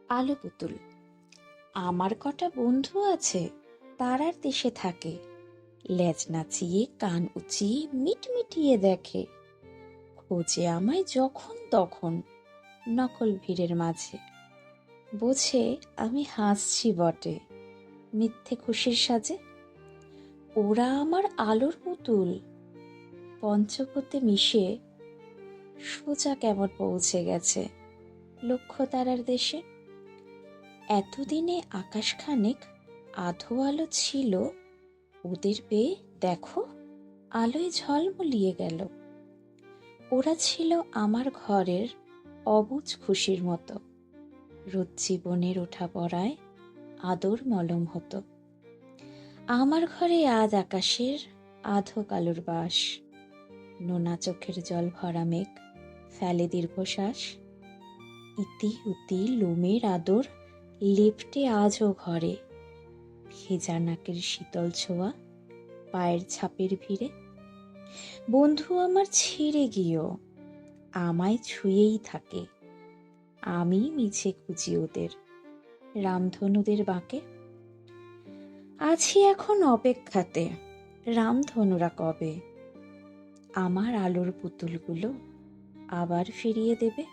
আলো পুতুল। আমার কটা বন্ধু আছে, তারার দেশে থাকে। লেজ নাচিয়ে কান উঁচিয়ে মিটমিটিয়ে দেখে। খোঁজে আমায় যখন তখন নকল ভিড়ের মাঝে। বোঝে আমি হাসছি বটে, মিথ্যে খুশির সাজে। ওরা আমার আলোর পুতুল, পঞ্চভূতে মিশে সোজা কেমন পৌঁছে গেছে লক্ষ্য তারার দেশে। এতদিনে আকাশখানেক আধো আলো ছিল, ওদের পেয়ে দেখো আলোয় ঝলমলিয়ে গেল। ওরা ছিল আমার ঘরের অবুঝ খুশির মতো, রোজ জীবনের ওঠা পড়ায় আদর মলম হতো। আমার ঘরে আজ আকাশের আধো কালোর বাস, নোনা চোখের জল ভরা মেঘ ফেলে দীর্ঘশ্বাস। ইতি উতি লোমের আদর লেপ্টে আজও ঘরে, ভেজা নাকের শীতল ছোঁয়া পায়ের ছাপের ভিড়ে। বন্ধু আমার ছেড়ে গিয়েও আমায় ছুঁয়েই থাকে, আমি মিছে খুঁজি ওদের রামধনুদের বাঁকে। আছি এখন অপেক্ষাতে, রামধনুরা কবে আমার আলোর পুতুলগুলো আবার ফিরিয়ে দেবে।